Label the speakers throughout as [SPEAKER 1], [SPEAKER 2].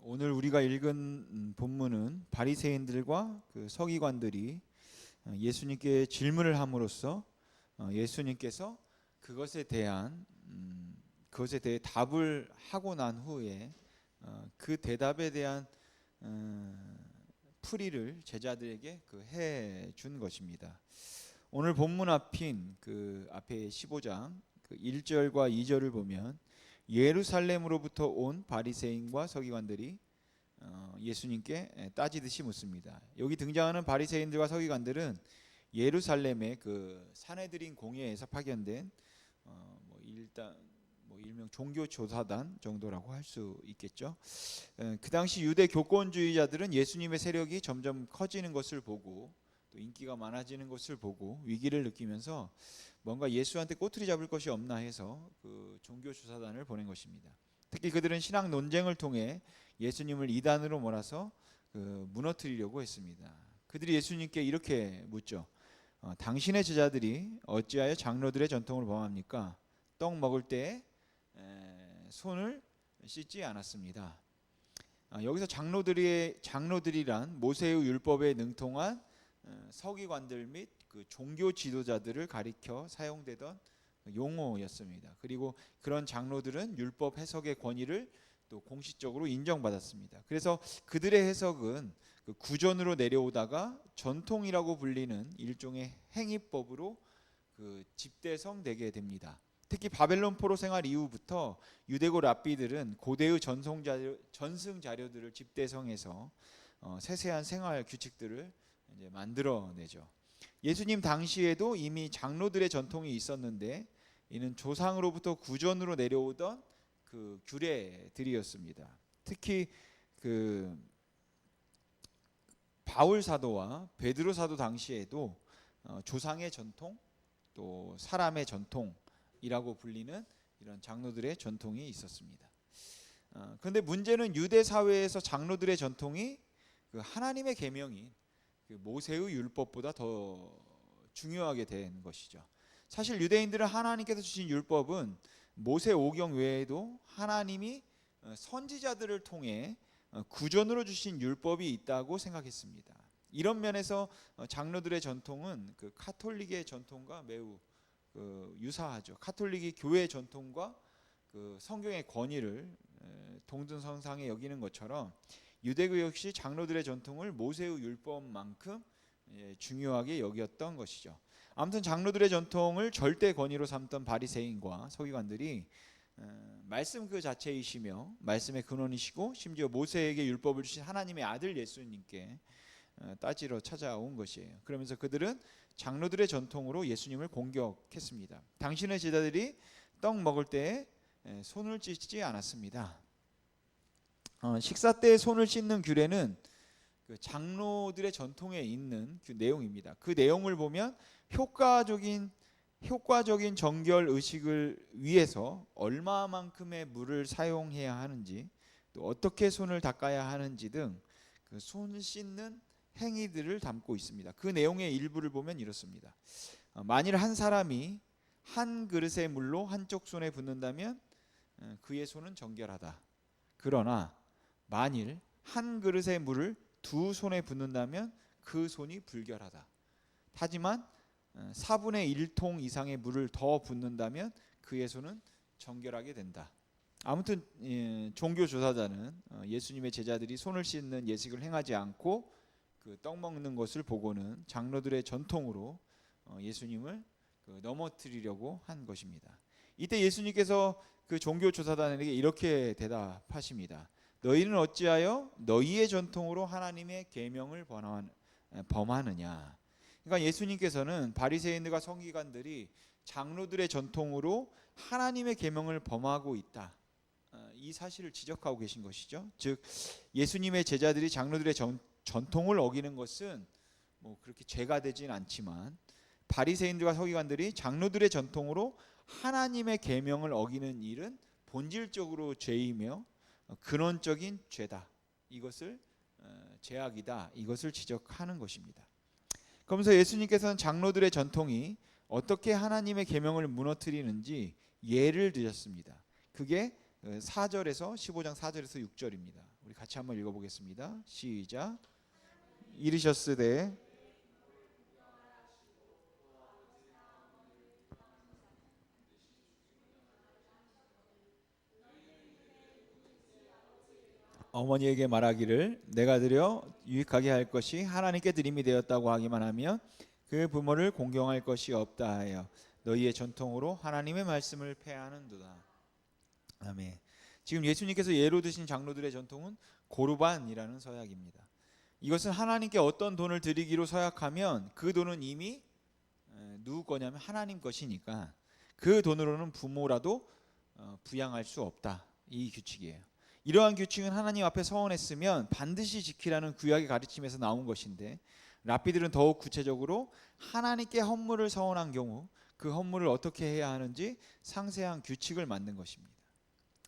[SPEAKER 1] 오늘 우리가 읽은 본문은 바리새인들과 그 서기관들이 예수님께 질문을 함으로써 예수님께서 그것에 대해 답을 하고 난 후에 그 대답에 대한 풀이를 제자들에게 해 준 것입니다. 오늘 본문 앞인 그 앞에 15장 그 1절과 2절을 보면 예루살렘으로부터 온 바리새인과 서기관들이 예수님께 따지듯이 묻습니다. 여기 등장하는 바리새인들과 서기관들은 예루살렘의 그 사내들인 공회에서 파견된 일명 종교 조사단 정도라고 할 수 있겠죠. 그 당시 유대 교권주의자들은 예수님의 세력이 점점 커지는 것을 보고 또 인기가 많아지는 것을 보고 위기를 느끼면서 뭔가 예수한테 꼬투리 잡을 것이 없나 해서 그 종교 조사단을 보낸 것입니다. 특히 그들은 신학 논쟁을 통해 예수님을 이단으로 몰아서 무너뜨리려고 했습니다. 그들이 예수님께 이렇게 묻죠. 당신의 제자들이 어찌하여 장로들의 전통을 범합니까? 떡 먹을 때 손을 씻지 않았습니다. 여기서 장로들이란 모세의 율법에 능통한 서기관들 및 그 종교 지도자들을 가리켜 사용되던 용어였습니다. 그리고 그런 장로들은 율법 해석의 권위를 또 공식적으로 인정받았습니다. 그래서 그들의 해석은 그 구전으로 내려오다가 전통이라고 불리는 일종의 행위법으로 그 집대성되게 됩니다. 특히 바벨론 포로 생활 이후부터 유대고 랍비들은 고대의 전승 자료들을 집대성해서 세세한 생활 규칙들을 이제 만들어내죠. 예수님 당시에도 이미 장로들의 전통이 있었는데 이는 조상으로부터 구전으로 내려오던 그 규례들이었습니다. 특히 그 바울 사도와 베드로 사도 당시에도 조상의 전통 또 사람의 전통이라고 불리는 이런 장로들의 전통이 있었습니다. 그런데 문제는 유대 사회에서 장로들의 전통이 그 하나님의 계명인 그 모세의 율법보다 더 중요하게 된 것이죠. 사실 유대인들은 하나님께서 주신 율법은 모세 오경 외에도 하나님이 선지자들을 통해 구전으로 주신 율법이 있다고 생각했습니다. 이런 면에서 장로들의 전통은 그 카톨릭의 전통과 매우 유사하죠. 카톨릭이 교회 전통과 그 성경의 권위를 동등성상에 여기는 것처럼 유대교 역시 장로들의 전통을 모세의 율법만큼 중요하게 여겼던 것이죠. 아무튼 장로들의 전통을 절대 권위로 삼던 바리새인과 서기관들이 말씀 그 자체이시며 말씀의 근원이시고 심지어 모세에게 율법을 주신 하나님의 아들 예수님께 따지러 찾아온 것이에요. 그러면서 그들은 장로들의 전통으로 예수님을 공격했습니다. 당신의 제자들이 떡 먹을 때 손을 씻지 않았습니다. 식사 때 손을 씻는 규례는 그 장로들의 전통에 있는 그 내용입니다. 그 내용을 보면 효과적인 정결 의식을 위해서 얼마만큼의 물을 사용해야 하는지 또 어떻게 손을 닦아야 하는지 등 그 손을 씻는 행위들을 담고 있습니다. 그 내용의 일부를 보면 이렇습니다. 만일 한 사람이 한 그릇의 물로 한쪽 손에 붓는다면 그의 손은 정결하다. 그러나 만일 한 그릇의 물을 두 손에 붓는다면 그 손이 불결하다. 하지만 4분의 1통 이상의 물을 더 붓는다면 그의 손은 정결하게 된다. 아무튼 종교 조사자는 예수님의 제자들이 손을 씻는 예식을 행하지 않고 그 떡 먹는 것을 보고는 장로들의 전통으로 예수님을 넘어뜨리려고 한 것입니다. 이때 예수님께서 그 종교 조사단에게 이렇게 대답하십니다. 너희는 어찌하여 너희의 전통으로 하나님의 계명을 범하느냐. 그러니까 예수님께서는 바리새인들과 서기관들이 장로들의 전통으로 하나님의 계명을 범하고 있다. 이 사실을 지적하고 계신 것이죠. 즉 예수님의 제자들이 장로들의 전통을 어기는 것은 뭐 그렇게 죄가 되진 않지만 바리새인들과 서기관들이 장로들의 전통으로 하나님의 계명을 어기는 일은 본질적으로 죄이며 근원적인 죄다. 이것을 죄악이다. 이것을 지적하는 것입니다. 그러면서 예수님께서는 장로들의 전통이 어떻게 하나님의 계명을 무너뜨리는지 예를 드셨습니다. 그게 4절에서 15장 4절에서 6절입니다. 우리 같이 한번 읽어보겠습니다. 시작. 이르셨으되 어머니에게 말하기를 내가 드려 유익하게 할 것이 하나님께 드림이 되었다고 하기만 하면 그 부모를 공경할 것이 없다 하여 너희의 전통으로 하나님의 말씀을 폐하는도다. 아멘. 지금 예수님께서 예로 드신 장로들의 전통은 고르반이라는 서약입니다. 이것은 하나님께 어떤 돈을 드리기로 서약하면 그 돈은 이미 누구 거냐면 하나님 것이니까 그 돈으로는 부모라도 부양할 수 없다. 이 규칙이에요. 이러한 규칙은 하나님 앞에 서원했으면 반드시 지키라는 구약의 가르침에서 나온 것인데 랍비들은 더욱 구체적으로 하나님께 헌물을 서원한 경우 그 헌물을 어떻게 해야 하는지 상세한 규칙을 만든 것입니다.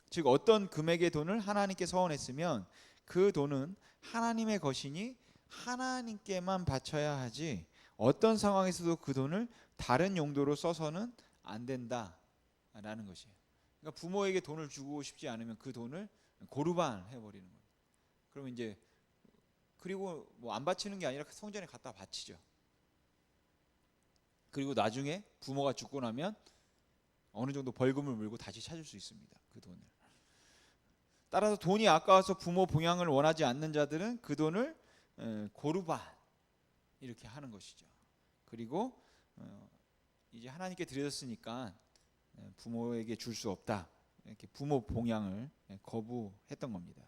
[SPEAKER 1] 즉 어떤 금액의 돈을 하나님께 서원했으면 그 돈은 하나님의 것이니 하나님께만 바쳐야 하지 어떤 상황에서도 그 돈을 다른 용도로 써서는 안 된다라는 것이에요. 그러니까 부모에게 돈을 주고 싶지 않으면 그 돈을 고르반 해버리는 거예요. 그러면 이제 그리고 뭐 안 바치는 게 아니라 성전에 갖다 바치죠. 그리고 나중에 부모가 죽고 나면 어느 정도 벌금을 물고 다시 찾을 수 있습니다. 그 돈을. 따라서 돈이 아까워서 부모 봉양을 원하지 않는 자들은 그 돈을 고르반 이렇게 하는 것이죠. 그리고 이제 하나님께 드렸으니까 부모에게 줄 수 없다. 이렇게 부모 봉양을 거부했던 겁니다.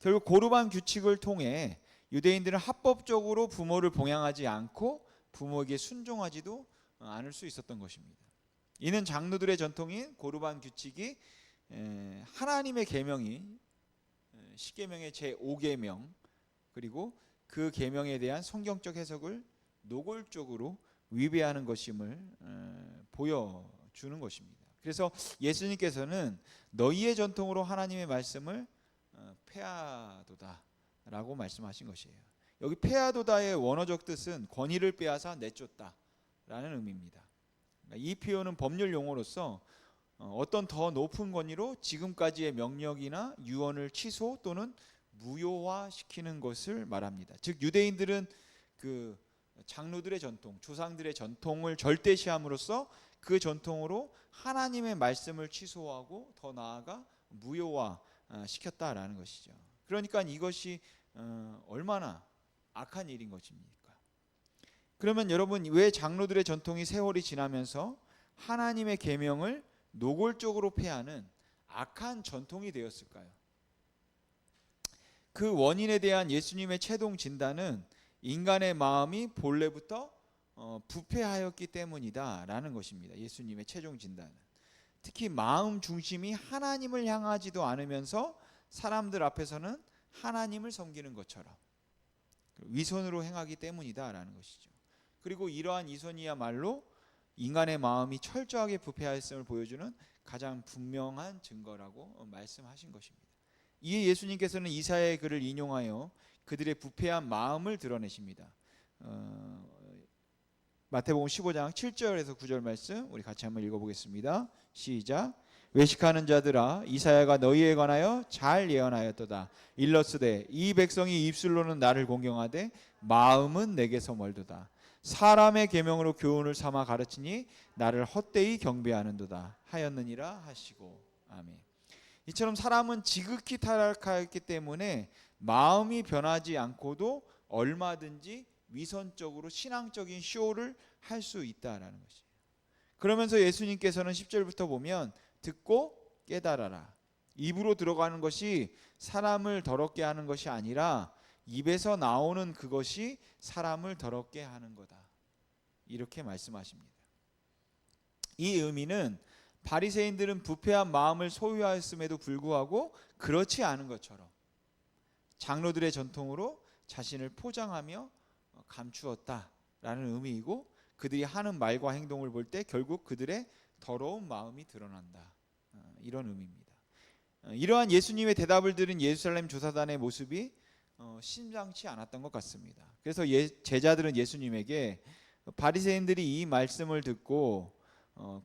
[SPEAKER 1] 결국 고르반 규칙을 통해 유대인들은 합법적으로 부모를 봉양하지 않고 부모에게 순종하지도 않을 수 있었던 것입니다. 이는 장로들의 전통인 고르반 규칙이 하나님의 계명이 십계명의 제5계명 그리고 그 계명에 대한 성경적 해석을 노골적으로 위배하는 것임을 보여주는 것입니다. 그래서 예수님께서는 너희의 전통으로 하나님의 말씀을 폐하도다라고 말씀하신 것이에요. 여기 폐하도다의 원어적 뜻은 권위를 빼앗아 내쫓다라는 의미입니다. 이 표현은 법률 용어로서 어떤 더 높은 권위로 지금까지의 명령이나 유언을 취소 또는 무효화시키는 것을 말합니다. 즉 유대인들은 그 장로들의 전통, 조상들의 전통을 절대시함으로써 그 전통으로 하나님의 말씀을 취소하고 더 나아가 무효화시켰다라는 것이죠. 그러니까 이것이 얼마나 악한 일인 것입니까? 그러면 여러분 왜 장로들의 전통이 세월이 지나면서 하나님의 계명을 노골적으로 폐하는 악한 전통이 되었을까요? 그 원인에 대한 예수님의 최종 진단은 인간의 마음이 본래부터 부패하였기 때문이다라는 것입니다. 예수님의 최종 진단은 특히 마음 중심이 하나님을 향하지도 않으면서 사람들 앞에서는 하나님을 섬기는 것처럼 위선으로 행하기 때문이다라는 것이죠. 그리고 이러한 위선이야말로 인간의 마음이 철저하게 부패하였음을 보여주는 가장 분명한 증거라고 말씀하신 것입니다. 이에 예수님께서는 이사야의 글을 인용하여 그들의 부패한 마음을 드러내십니다. 마태복음 15장 7절에서 9절 말씀 우리 같이 한번 읽어보겠습니다. 시작. 외식하는 자들아 이사야가 너희에 관하여 잘 예언하였도다. 일러스되 이 백성이 입술로는 나를 공경하되 마음은 내게서 멀도다. 사람의 계명으로 교훈을 삼아 가르치니 나를 헛되이 경배하는도다 하였느니라 하시고. 아멘. 이처럼 사람은 지극히 타락하였기 때문에 마음이 변하지 않고도 얼마든지 위선적으로 신앙적인 쇼를 할 수 있다라는 것이에요. 그러면서 예수님께서는 10절부터 보면 듣고 깨달아라. 입으로 들어가는 것이 사람을 더럽게 하는 것이 아니라 입에서 나오는 그것이 사람을 더럽게 하는 거다. 이렇게 말씀하십니다. 이 의미는 바리새인들은 부패한 마음을 소유하였음에도 불구하고 그렇지 않은 것처럼 장로들의 전통으로 자신을 포장하며 감추었다라는 의미이고 그들이 하는 말과 행동을 볼 때 결국 그들의 더러운 마음이 드러난다. 이런 의미입니다. 이러한 예수님의 대답을 들은 예루살렘 조사단의 모습이 심상치 않았던 것 같습니다. 그래서 제자들은 예수님에게 바리새인들이 이 말씀을 듣고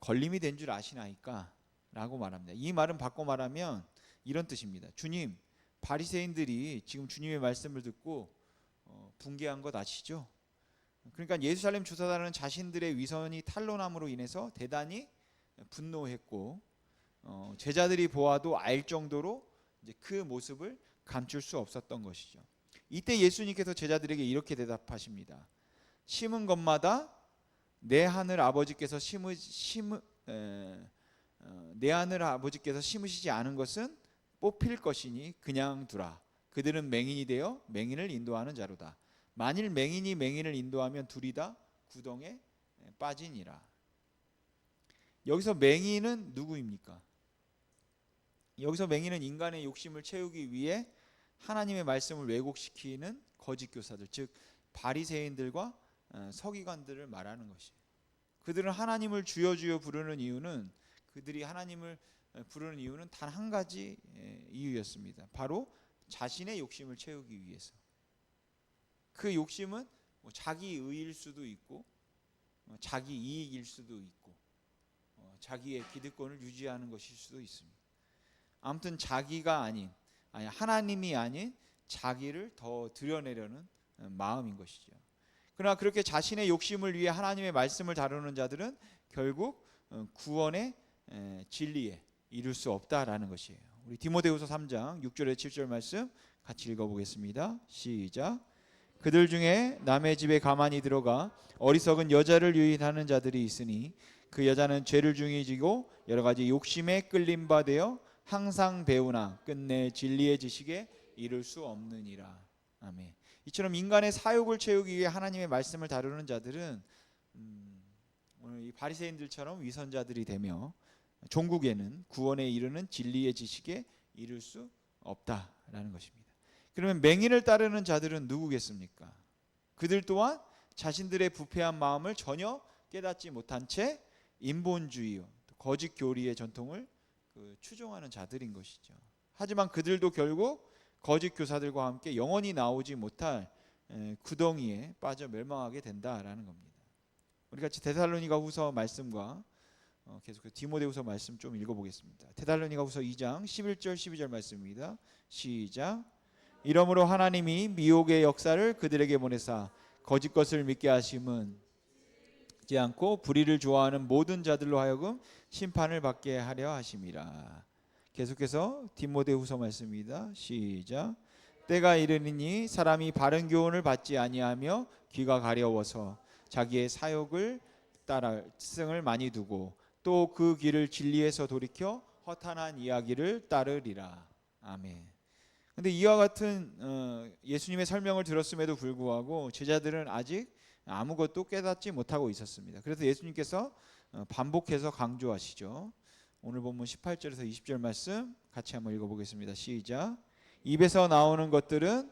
[SPEAKER 1] 걸림이 된 줄 아시나이까? 라고 말합니다. 이 말은 바꿔 말하면 이런 뜻입니다. 주님, 바리새인들이 지금 주님의 말씀을 듣고 붕괴한 것 아시죠? 그러니까 예루살렘 주사단은 자신들의 위선이 탄로남으로 인해서 대단히 분노했고 제자들이 보아도 알 정도로 이제 그 모습을 감출 수 없었던 것이죠. 이때 예수님께서 제자들에게 이렇게 대답하십니다. 심은 것마다 내 하늘 아버지께서 내 하늘 아버지께서 심으시지 않은 것은 뽑힐 것이니 그냥 두라. 그들은 맹인이 되어 맹인을 인도하는 자로다. 만일 맹인이 맹인을 인도하면 둘이 다 구덩에 빠지니라. 여기서 맹인은 누구입니까? 여기서 맹인은 인간의 욕심을 채우기 위해 하나님의 말씀을 왜곡시키는 거짓 교사들, 즉 바리새인들과 서기관들을 말하는 것이에요. 그들은 하나님을 주여 주여 부르는 이유는 그들이 하나님을 부르는 이유는 단 한 가지 이유였습니다. 바로 자신의 욕심을 채우기 위해서. 그 욕심은 자기 의일 수도 있고 자기 이익일 수도 있고 자기의 기득권을 유지하는 것일 수도 있습니다. 아무튼 자기가 아닌 하나님이 아닌 자기를 더 드러내려는 마음인 것이죠. 그러나 그렇게 자신의 욕심을 위해 하나님의 말씀을 다루는 자들은 결국 구원의 진리에 이룰 수 없다라는 것이에요. 우리 디모데후서 3장 6절에 7절 말씀 같이 읽어보겠습니다. 시작. 그들 중에 남의 집에 가만히 들어가 어리석은 여자를 유인하는 자들이 있으니 그 여자는 죄를 중히 지고 여러 가지 욕심에 끌림 바 되어 항상 배우나 끝내 진리의 지식에 이를 수 없느니라. 아멘. 이처럼 인간의 사욕을 채우기 위해 하나님의 말씀을 다루는 자들은 오늘 이 바리새인들처럼 위선자들이 되며 종국에는 구원에 이르는 진리의 지식에 이를 수 없다라는 것입니다. 그러면 맹인을 따르는 자들은 누구겠습니까? 그들 또한 자신들의 부패한 마음을 전혀 깨닫지 못한 채 인본주의, 거짓 교리의 전통을 추종하는 자들인 것이죠. 하지만 그들도 결국 거짓 교사들과 함께 영원히 나오지 못할 구덩이에 빠져 멸망하게 된다라는 겁니다. 우리 같이 데살로니가후서 말씀과 계속 디모데후서 말씀 좀 읽어보겠습니다. 데살로니가후서 2장 11절 12절 말씀입니다. 시작. 이러므로 하나님이 미혹의 역사를 그들에게 보내사 거짓 것을 믿게 하심은 지 않고 불의를 좋아하는 모든 자들로 하여금 심판을 받게 하려 하심이라. 계속해서 디모데후서 말씀입니다. 시작. 때가 이르니 사람이 바른 교훈을 받지 아니하며 귀가 가려워서 자기의 사욕을 따라 스승을 많이 두고 또 그 길을 진리에서 돌이켜 허탄한 이야기를 따르리라. 아멘. 근데 이와 같은 예수님의 설명을 들었음에도 불구하고 제자들은 아직 아무것도 깨닫지 못하고 있었습니다. 그래서 예수님께서 반복해서 강조하시죠. 오늘 본문 18절에서 20절 말씀 같이 한번 읽어보겠습니다. 시작. 입에서 나오는 것들은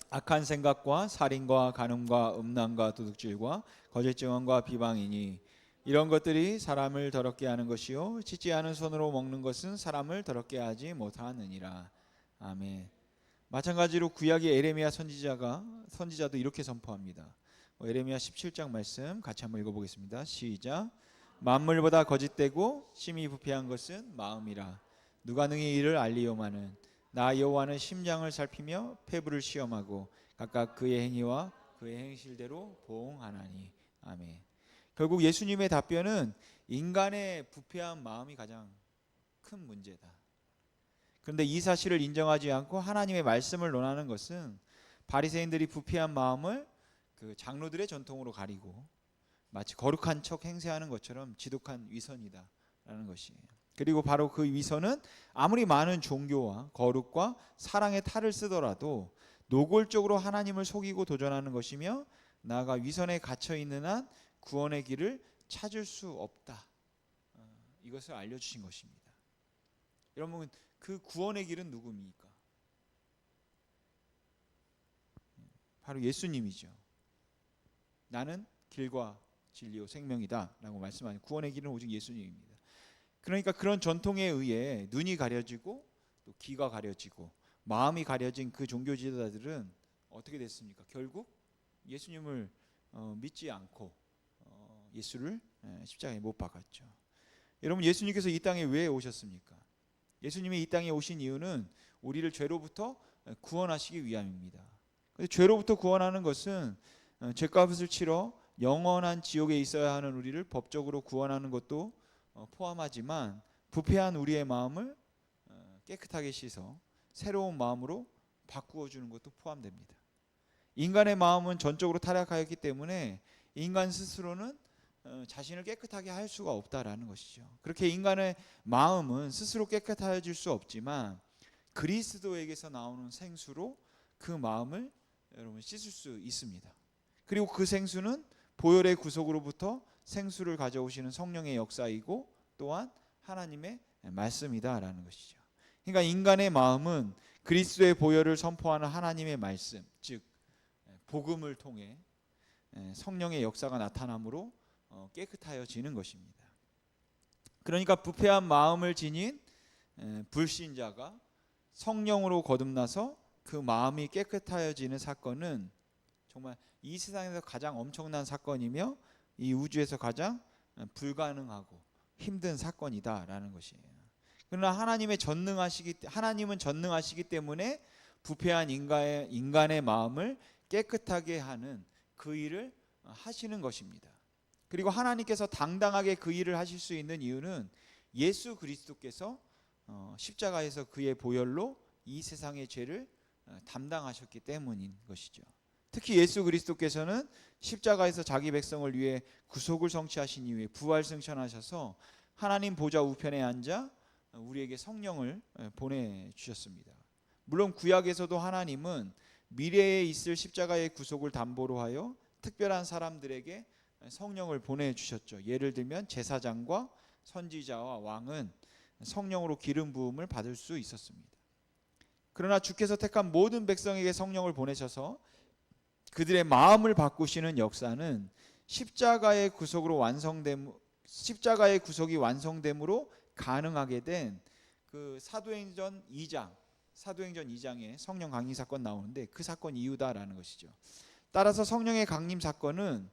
[SPEAKER 1] 악한 생각과 살인과 간음과 음란과 도둑질과 거짓 증언과 비방이니 이런 것들이 사람을 더럽게 하는 것이요 씻지 않은 손으로 먹는 것은 사람을 더럽게 하지 못하느니라. 아멘. 마찬가지로 구약의 에레미야 선지자도 이렇게 선포합니다. 에레미야 17장 말씀 같이 한번 읽어보겠습니다. 시작. 만물보다 거짓되고 심히 부패한 것은 마음이라. 누가 능히 이를 알리오마는 나 여호와는 심장을 살피며 폐부를 시험하고 각각 그의 행위와 그의 행실대로 보응하나니. 아멘. 결국 예수님의 답변은 인간의 부패한 마음이 가장 큰 문제다. 그런데 이 사실을 인정하지 않고 하나님의 말씀을 논하는 것은 바리새인들이 부패한 마음을 그 장로들의 전통으로 가리고 마치 거룩한 척 행세하는 것처럼 지독한 위선이다라는 것이에요. 그리고 바로 그 위선은 아무리 많은 종교와 거룩과 사랑의 탈을 쓰더라도 노골적으로 하나님을 속이고 도전하는 것이며 나아가 위선에 갇혀 있는 한 구원의 길을 찾을 수 없다. 이것을 알려주신 것입니다. 여러분, 그 구원의 길은 누구입니까? 바로 예수님이죠. 나는 길과 진리요 생명이다 라고 말씀하신 구원의 길은 오직 예수님입니다. 그러니까 그런 전통에 의해 눈이 가려지고 또 귀가 가려지고 마음이 가려진 그 종교 지도자들은 어떻게 됐습니까? 결국 예수님을 믿지 않고 예수를 십자가에 못 박았죠. 여러분, 예수님께서 이 땅에 왜 오셨습니까? 예수님이 이 땅에 오신 이유는 우리를 죄로부터 구원하시기 위함입니다. 근데 죄로부터 구원하는 것은 죄값을 치러 영원한 지옥에 있어야 하는 우리를 법적으로 구원하는 것도 포함하지만, 부패한 우리의 마음을 깨끗하게 씻어 새로운 마음으로 바꾸어 주는 것도 포함됩니다. 인간의 마음은 전적으로 타락하였기 때문에 인간 스스로는 자신을 깨끗하게 할 수가 없다라는 것이죠. 그렇게 인간의 마음은 스스로 깨끗해질 수 없지만 그리스도에게서 나오는 생수로 그 마음을 여러분 씻을 수 있습니다. 그리고 그 생수는 보혈의 구속으로부터 생수를 가져오시는 성령의 역사이고 또한 하나님의 말씀이다라는 것이죠. 그러니까 인간의 마음은 그리스도의 보혈을 선포하는 하나님의 말씀, 즉 복음을 통해 성령의 역사가 나타남으로 깨끗하여지는 것입니다. 그러니까 부패한 마음을 지닌 불신자가 성령으로 거듭나서 그 마음이 깨끗하여지는 사건은 정말 이 세상에서 가장 엄청난 사건이며 이 우주에서 가장 불가능하고 힘든 사건이다라는 것이에요. 그러나 하나님은 전능하시기 때문에 부패한 인간의 마음을 깨끗하게 하는 그 일을 하시는 것입니다. 그리고 하나님께서 당당하게 그 일을 하실 수 있는 이유는 예수 그리스도께서 십자가에서 그의 보혈로 이 세상의 죄를 담당하셨기 때문인 것이죠. 특히 예수 그리스도께서는 십자가에서 자기 백성을 위해 구속을 성취하신 이후에 부활 승천하셔서 하나님 보좌 우편에 앉아 우리에게 성령을 보내주셨습니다. 물론 구약에서도 하나님은 미래에 있을 십자가의 구속을 담보로 하여 특별한 사람들에게 성령을 보내주셨죠. 예를 들면 제사장과 선지자와 왕은 성령으로 기름 부음을 받을 수 있었습니다. 그러나 주께서 택한 모든 백성에게 성령을 보내셔서 그들의 마음을 바꾸시는 역사는 십자가의 구속이 완성됨으로 가능하게 된 그 사도행전 2장에 성령 강림 사건 나오는데 그 사건 이유다라는 것이죠. 따라서 성령의 강림 사건은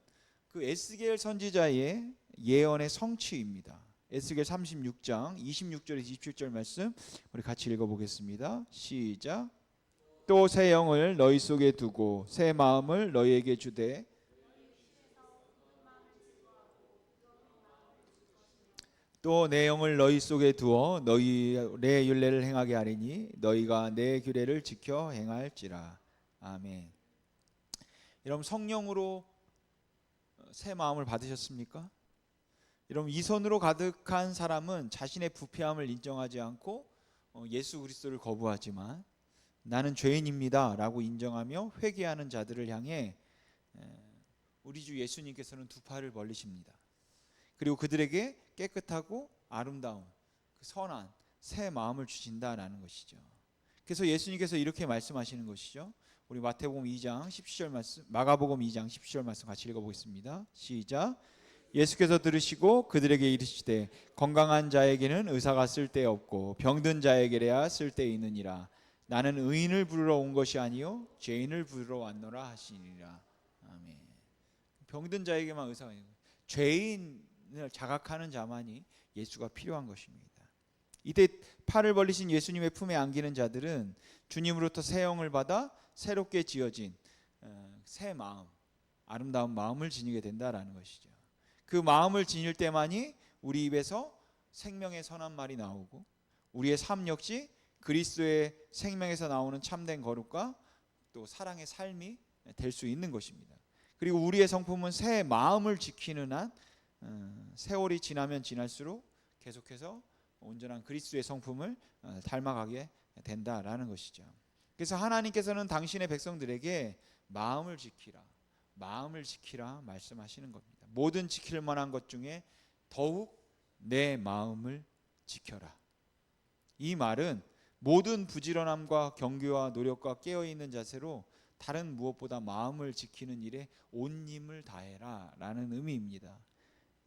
[SPEAKER 1] 그 에스겔 선지자의 예언의 성취입니다. 에스겔 36장 26절에서 27절 말씀 우리 같이 읽어보겠습니다. 시작. 또 새 영을 너희 속에 두고 새 마음을 너희에게 주되 또 내 영을 너희 속에 두어 너희 내 율례를 행하게 하리니 너희가 내 규례를 지켜 행할지라. 아멘. 여러분, 성령으로 새 마음을 받으셨습니까? 여러분, 이 손으로 가득한 사람은 자신의 부패함을 인정하지 않고 예수 그리스도를 거부하지만 나는 죄인입니다 라고 인정하며 회개하는 자들을 향해 우리 주 예수님께서는 두 팔을 벌리십니다. 그리고 그들에게 깨끗하고 아름다운 그 선한 새 마음을 주신다라는 것이죠. 그래서 예수님께서 이렇게 말씀하시는 것이죠. 우리 마태복음 2장 17절 말씀, 마가복음 2장 17절 말씀 같이 읽어보겠습니다. 시작. 예수께서 들으시고 그들에게 이르시되 건강한 자에게는 의사가 쓸데없고 병든 자에게야 쓸데있느니라. 나는 의인을 부르러 온 것이 아니요 죄인을 부르러 왔노라 하시니라. 아멘. 병든 자에게만 의사가 있는 거예요. 죄인을 자각하는 자만이 예수가 필요한 것입니다. 이때 팔을 벌리신 예수님의 품에 안기는 자들은 주님으로부터 새 영을 받아 새롭게 지어진 새 마음, 아름다운 마음을 지니게 된다라는 것이죠. 그 마음을 지닐 때만이 우리 입에서 생명의 선한 말이 나오고 우리의 삶 역시 그리스도의 생명에서 나오는 참된 거룩과 또 사랑의 삶이 될 수 있는 것입니다. 그리고 우리의 성품은 새 마음을 지키는 한 세월이 지나면 지날수록 계속해서 온전한 그리스도의 성품을 닮아가게 된다라는 것이죠. 그래서 하나님께서는 당신의 백성들에게 마음을 지키라 말씀하시는 겁니다. 모든 지킬 만한 것 중에 더욱 내 마음을 지켜라. 이 말은 모든 부지런함과 경계와 노력과 깨어있는 자세로 다른 무엇보다 마음을 지키는 일에 온 힘을 다해라 라는 의미입니다.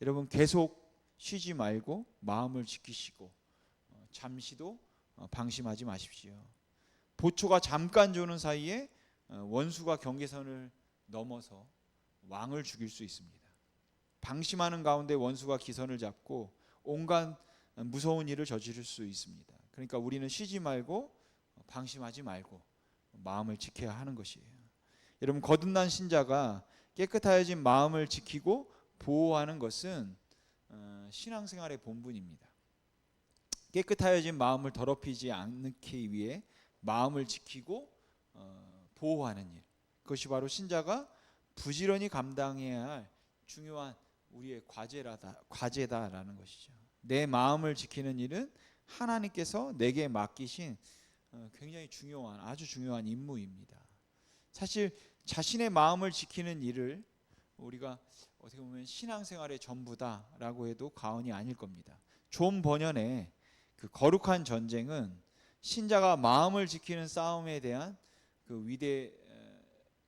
[SPEAKER 1] 여러분, 계속 쉬지 말고 마음을 지키시고 잠시도 방심하지 마십시오. 보초가 잠깐 조는 사이에 원수가 경계선을 넘어서 왕을 죽일 수 있습니다. 방심하는 가운데 원수가 기선을 잡고 온갖 무서운 일을 저지를 수 있습니다. 그러니까 우리는 쉬지 말고 방심하지 말고 마음을 지켜야 하는 것이에요. 여러분, 거듭난 신자가 깨끗하여진 마음을 지키고 보호하는 것은 신앙생활의 본분입니다. 깨끗하여진 마음을 더럽히지 않기 위해 마음을 지키고 보호하는 일, 그것이 바로 신자가 부지런히 감당해야 할 중요한 우리의 과제다라는 것이죠. 내 마음을 지키는 일은 하나님께서 내게 맡기신 굉장히 중요한, 아주 중요한 임무입니다. 사실 자신의 마음을 지키는 일을 우리가 어떻게 보면 신앙생활의 전부다라고 해도 과언이 아닐 겁니다. 존 버년의 그 거룩한 전쟁은 신자가 마음을 지키는 싸움에 대한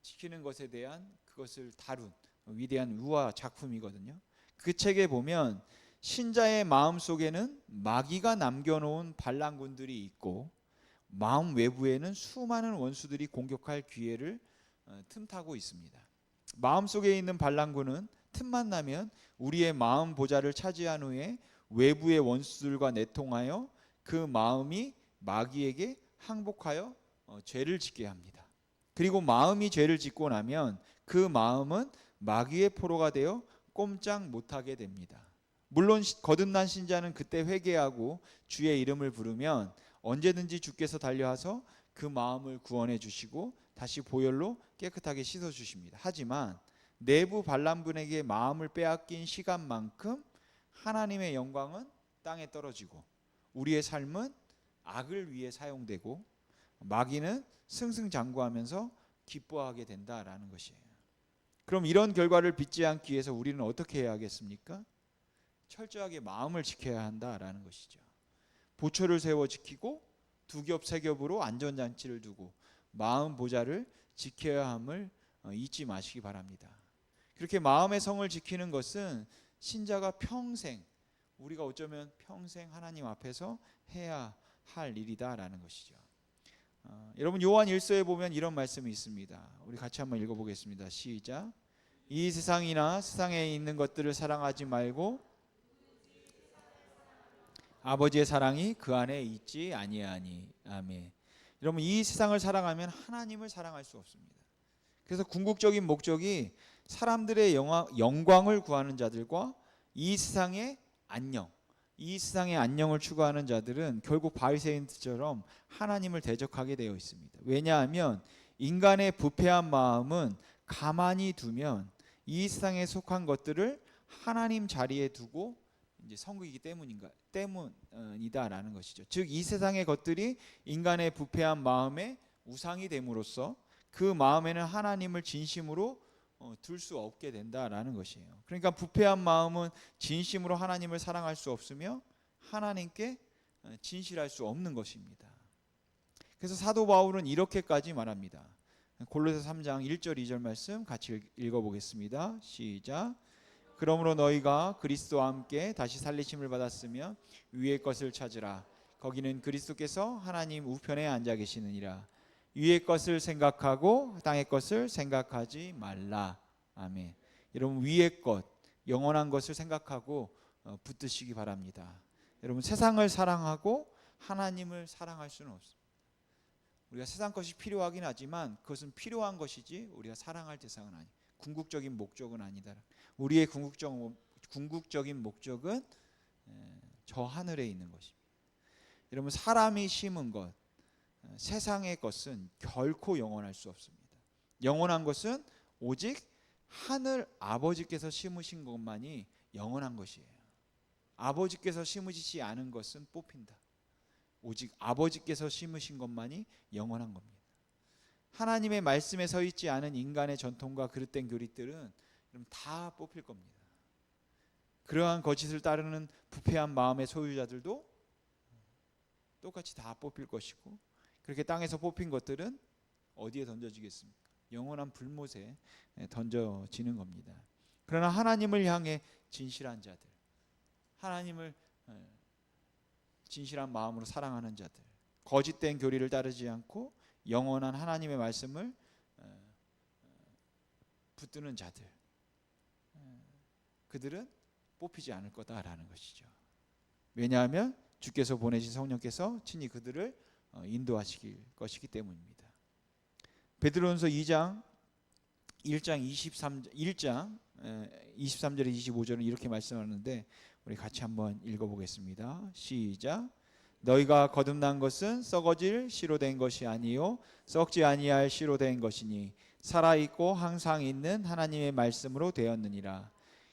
[SPEAKER 1] 지키는 것에 대한 그것을 다룬 위대한 유화 작품이거든요. 그 책에 보면 신자의 마음 속에는 마귀가 남겨놓은 반란군들이 있고 마음 외부에는 수많은 원수들이 공격할 기회를 틈타고 있습니다. 마음 속에 있는 반란군은 틈만 나면 우리의 마음 보좌를 차지한 후에 외부의 원수들과 내통하여 그 마음이 마귀에게 항복하여 죄를 짓게 합니다. 그리고 마음이 죄를 짓고 나면 그 마음은 마귀의 포로가 되어 꼼짝 못하게 됩니다. 물론 거듭난 신자는 그때 회개하고 주의 이름을 부르면 언제든지 주께서 달려와서 그 마음을 구원해 주시고 다시 보혈로 깨끗하게 씻어 주십니다. 하지만 내부 반란분에게 마음을 빼앗긴 시간만큼 하나님의 영광은 땅에 떨어지고 우리의 삶은 악을 위해 사용되고 마귀는 승승장구하면서 기뻐하게 된다라는 것이에요. 그럼 이런 결과를 빚지 않기 위해서 우리는 어떻게 해야 하겠습니까? 철저하게 마음을 지켜야 한다라는 것이죠. 보초를 세워 지키고 두 겹 세 겹으로 안전장치를 두고 마음 보좌를 지켜야 함을 잊지 마시기 바랍니다. 그렇게 마음의 성을 지키는 것은 신자가 평생, 우리가 어쩌면 평생 하나님 앞에서 해야 할 일이다라는 것이죠. 여러분, 요한 1서에 보면 이런 말씀이 있습니다. 우리 같이 한번 읽어보겠습니다. 시작. 이 세상이나 세상에 있는 것들을 사랑하지 말고 아버지의 사랑이 그 안에 있지 아니하니. 아멘. 여러분, 이 세상을 사랑하면 하나님을 사랑할 수 없습니다. 그래서 궁극적인 목적이 사람들의 영광을 구하는 자들과 이 세상의 안녕, 이 세상의 안녕을 추구하는 자들은 결국 바리새인들처럼 하나님을 대적하게 되어 있습니다. 왜냐하면 인간의 부패한 마음은 가만히 두면 이 세상에 속한 것들을 하나님 자리에 두고 이제 섬기기 때문이다라는 것이죠. 즉 이 세상의 것들이 인간의 부패한 마음의 우상이 됨으로써 그 마음에는 하나님을 진심으로 둘 수 없게 된다라는 것이에요. 그러니까 부패한 마음은 진심으로 하나님을 사랑할 수 없으며 하나님께 진실할 수 없는 것입니다. 그래서 사도 바울은 이렇게까지 말합니다. 골로새 3장 1절 2절 말씀 같이 읽어보겠습니다. 시작. 그러므로 너희가 그리스도와 함께 다시 살리심을 받았으며 위의 것을 찾으라. 거기는 그리스도께서 하나님 우편에 앉아 계시느니라. 위의 것을 생각하고 땅의 것을 생각하지 말라. 아멘. 여러분, 위의 것, 영원한 것을 생각하고 붙드시기 바랍니다. 여러분, 세상을 사랑하고 하나님을 사랑할 수는 없습니다. 우리가 세상 것이 필요하긴 하지만 그것은 필요한 것이지 우리가 사랑할 대상은 아니. 궁극적인 목적은 아니다. 우리의 궁극적인 목적은 저 하늘에 있는 것입니다. 여러분, 사람이 심은 것, 세상의 것은 결코 영원할 수 없습니다. 영원한 것은 오직 하늘 아버지께서 심으신 것만이 영원한 것이에요. 아버지께서 심으시지 않은 것은 뽑힌다. 오직 아버지께서 심으신 것만이 영원한 겁니다. 하나님의 말씀에 서 있지 않은 인간의 전통과 그릇된 교리들은 다 뽑힐 겁니다. 그러한 거짓을 따르는 부패한 마음의 소유자들도 똑같이 다 뽑힐 것이고, 그렇게 땅에서 뽑힌 것들은 어디에 던져지겠습니까? 영원한 불못에 던져지는 겁니다. 그러나 하나님을 향해 진실한 자들, 하나님을 진실한 마음으로 사랑하는 자들, 거짓된 교리를 따르지 않고 영원한 하나님의 말씀을 붙드는 자들, 그들은 뽑히지 않을 거다라는 것이죠. 왜냐하면 주께서 보내신 성령께서 친히 그들을 인도하실 것이기 때문입니다. 베드로전서 2장 1장 23절에 25절은 이렇게 말씀하는데 우리 같이 한번 읽어보겠습니다. 시작. 너희가 거듭난 것은 썩어질 씨로 된 것이 아니요 썩지 아니할 씨로 된 것이니 살아있고 항상 있는 하나님의 말씀으로 되었느니라.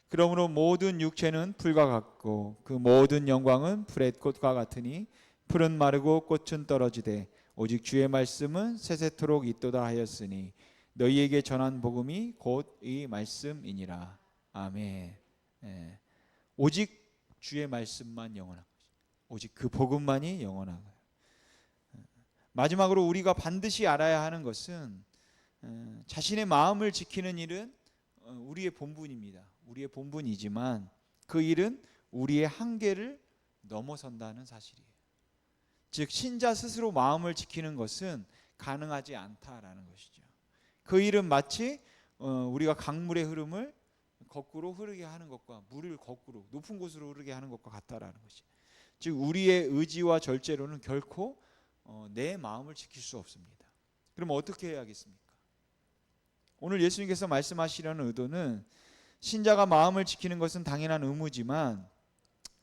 [SPEAKER 1] 그러므로 모든 육체는 풀과 같고 그 모든 영광은 풀의 꽃과 같으니 풀은 마르고 꽃은 떨어지되 오직 주의 말씀은 세세토록 있도다 하였으니 너희에게 전한 복음이 곧 이 말씀이니라. 아멘. 예. 오직 주의 말씀만 영원한 것이, 오직 그 복음만이 영원한 거예요. 마지막으로 우리가 반드시 알아야 하는 것은 자신의 마음을 지키는 일은 우리의 본분입니다. 우리의 본분이지만 그 일은 우리의 한계를 넘어선다는 사실이에요. 즉 신자 스스로 마음을 지키는 것은 가능하지 않다라는 것이죠. 그 일은 마치 우리가 강물의 흐름을 거꾸로 흐르게 하는 것과 물을 거꾸로 높은 곳으로 흐르게 하는 것과 같다라는 것이. 즉 우리의 의지와 절제로는 결코 내 마음을 지킬 수 없습니다. 그럼 어떻게 해야겠습니까? 오늘 예수님께서 말씀하시려는 의도는 신자가 마음을 지키는 것은 당연한 의무지만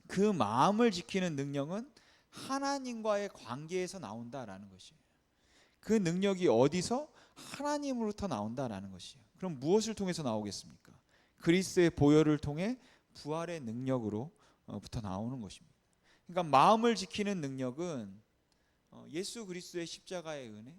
[SPEAKER 1] 그 마음을 지키는 능력은 하나님과의 관계에서 나온다라는 것이에요. 그 능력이 어디서? 하나님으로부터 나온다라는 것이에요. 그럼 무엇을 통해서 나오겠습니까? 그리스도의 보혈을 통해 부활의 능력으로부터 나오는 것입니다. 그러니까 마음을 지키는 능력은 예수 그리스도의 십자가의 은혜,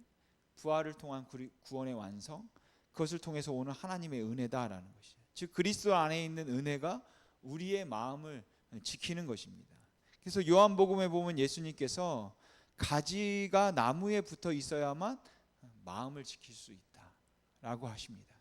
[SPEAKER 1] 부활을 통한 구원의 완성, 그것을 통해서 오는 하나님의 은혜다라는 것이에요. 즉 그리스도 안에 있는 은혜가 우리의 마음을 지키는 것입니다. 그래서 요한복음에 보면 예수님께서 가지가 나무에 붙어 있어야만 마음을 지킬 수 있다라고 하십니다.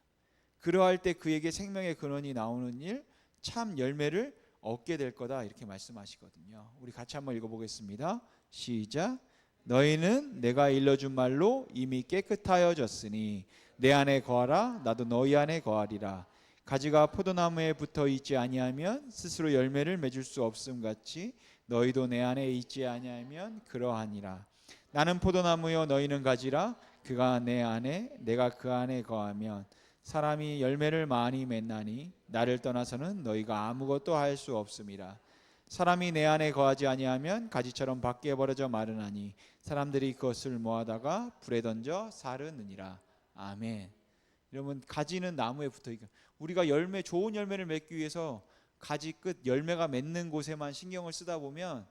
[SPEAKER 1] 그러할 때 그에게 생명의 근원이 나오는 일, 참 열매를 얻게 될 거다 이렇게 말씀하시거든요. 우리 같이 한번 읽어보겠습니다. 시작. 너희는 내가 일러준 말로 이미 깨끗하여졌으니 내 안에 거하라 나도 너희 안에 거하리라. 가지가 포도나무에 붙어 있지 아니하면 스스로 열매를 맺을 수 없음 같이 너희도 내 안에 있지 아니하면 그러하니라. 나는 포도나무요 너희는 가지라. 그가 내 안에 내가 그 안에 거하면 사람이 열매를 많이 맺나니 나를 떠나서는 너희가 아무것도 할 수 없음이라. 사람이 내 안에 거하지 아니하면 가지처럼 밖에 버려져 마르나니 사람들이 그것을 모아다가 불에 던져 사르느니라. 아멘. 여러분 가지는 나무에 붙어 있고 우리가 좋은 열매를 맺기 위해서 가지 끝 열매가 맺는 곳에만 신경을 쓰다 보면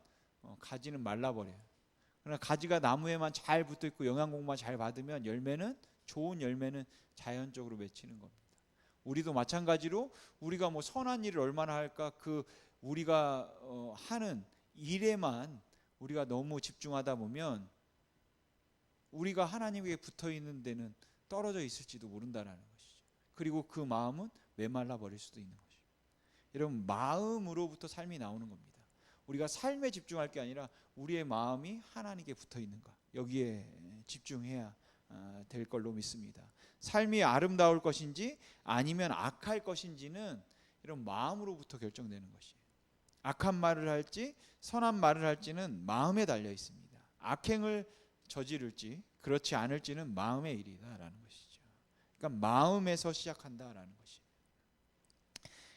[SPEAKER 1] 가지는 말라버려요. 그러나 가지가 나무에만 잘 붙어 있고 영양 공급만 잘 받으면 좋은 열매는 자연적으로 맺히는 겁니다. 우리도 마찬가지로 우리가 선한 일을 얼마나 할까 그 우리가 하는 일에만 우리가 너무 집중하다 보면 우리가 하나님에게 붙어 있는 데는 떨어져 있을지도 모른다라는 것이죠. 그리고 그 마음은 메말라 버릴 수도 있는 것이죠. 여러분 마음으로부터 삶이 나오는 겁니다. 우리가 삶에 집중할 게 아니라 우리의 마음이 하나님께 붙어 있는가 여기에 집중해야 될 걸로 믿습니다. 삶이 아름다울 것인지 아니면 악할 것인지는 이런 마음으로부터 결정되는 것이에요. 악한 말을 할지 선한 말을 할지는 마음에 달려 있습니다. 악행을 저지를지 그렇지 않을지는 마음의 일이다라는 것이죠. 그러니까 마음에서 시작한다라는 것이에요.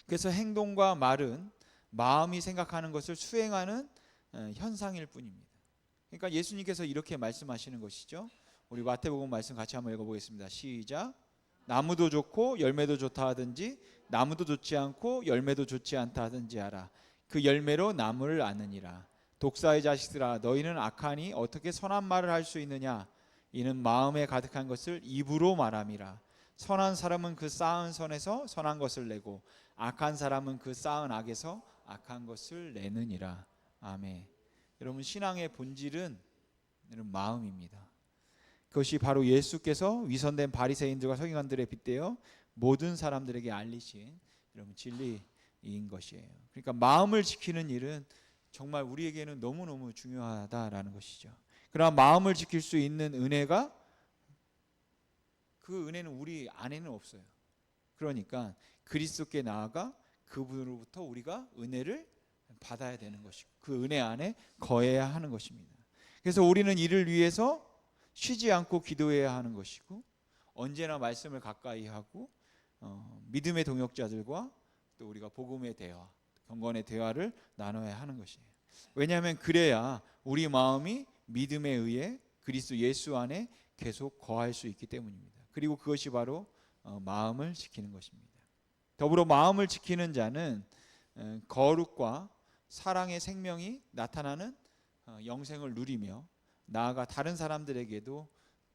[SPEAKER 1] 그래서 행동과 말은 마음이 생각하는 것을 수행하는 현상일 뿐입니다. 그러니까 예수님께서 이렇게 말씀하시는 것이죠. 우리 마태복음 말씀 같이 한번 읽어보겠습니다. 시작. 나무도 좋고 열매도 좋다 하든지 나무도 좋지 않고 열매도 좋지 않다 하든지 하라. 그 열매로 나무를 아느니라. 독사의 자식들아 너희는 악하니 어떻게 선한 말을 할 수 있느냐. 이는 마음에 가득한 것을 입으로 말함이라. 선한 사람은 그 쌓은 선에서 선한 것을 내고 악한 사람은 그 쌓은 악에서 악한 것을 내느니라. 아멘. 여러분 신앙의 본질은 마음입니다. 그것이 바로 예수께서 위선된 바리새인들과 서기관들에 빗대어 모든 사람들에게 알리신 여러분 진리인 것이에요. 그러니까 마음을 지키는 일은 정말 우리에게는 너무너무 중요하다라는 것이죠. 그러나 마음을 지킬 수 있는 은혜가 그 은혜는 우리 안에는 없어요. 그러니까 그리스도께 나아가 그분으로부터 우리가 은혜를 받아야 되는 것이고 그 은혜 안에 거해야 하는 것입니다. 그래서 우리는 이를 위해서 쉬지 않고 기도해야 하는 것이고 언제나 말씀을 가까이 하고 믿음의 동역자들과 또 우리가 복음의 대화, 경건의 대화를 나눠야 하는 것이에요. 왜냐하면 그래야 우리 마음이 믿음에 의해 그리스도 예수 안에 계속 거할 수 있기 때문입니다. 그리고 그것이 바로 마음을 지키는 것입니다. 더불어 마음을 지키는 자는 거룩과 사랑의 생명이 나타나는 영생을 누리며 나아가 다른 사람들에게도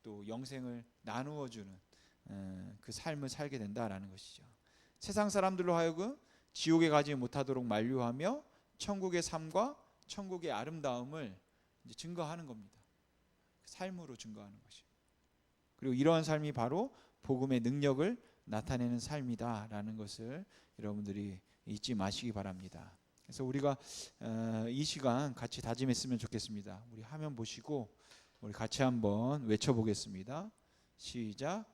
[SPEAKER 1] 또 영생을 나누어 주는 그 삶을 살게 된다라는 것이죠. 세상 사람들로 하여금 지옥에 가지 못하도록 만류하며 천국의 삶과 천국의 아름다움을 이제 증거하는 겁니다. 삶으로 증거하는 것이죠. 그리고 이러한 삶이 바로 복음의 능력을 나타내는 삶이다라는 것을 여러분들이 잊지 마시기 바랍니다. 그래서 우리가 이 시간 같이 다짐했으면 좋겠습니다. 우리 화면 보시고 우리 같이 한번 외쳐보겠습니다. 시작.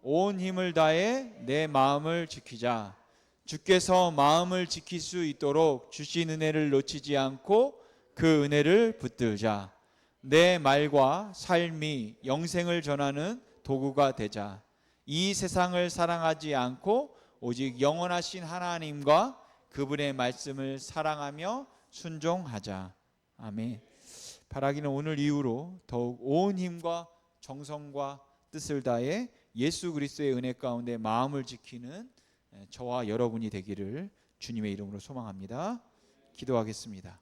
[SPEAKER 1] 온 힘을 다해 내 마음을 지키자. 주께서 마음을 지킬 수 있도록 주신 은혜를 놓치지 않고 그 은혜를 붙들자. 내 말과 삶이 영생을 전하는 도구가 되자. 이 세상을 사랑하지 않고 오직 영원하신 하나님과 그분의 말씀을 사랑하며 순종하자. 아멘. 바라기는 오늘 이후로 더욱 온 힘과 정성과 뜻을 다해 예수 그리스도의 은혜 가운데 마음을 지키는 저와 여러분이 되기를 주님의 이름으로 소망합니다. 기도하겠습니다.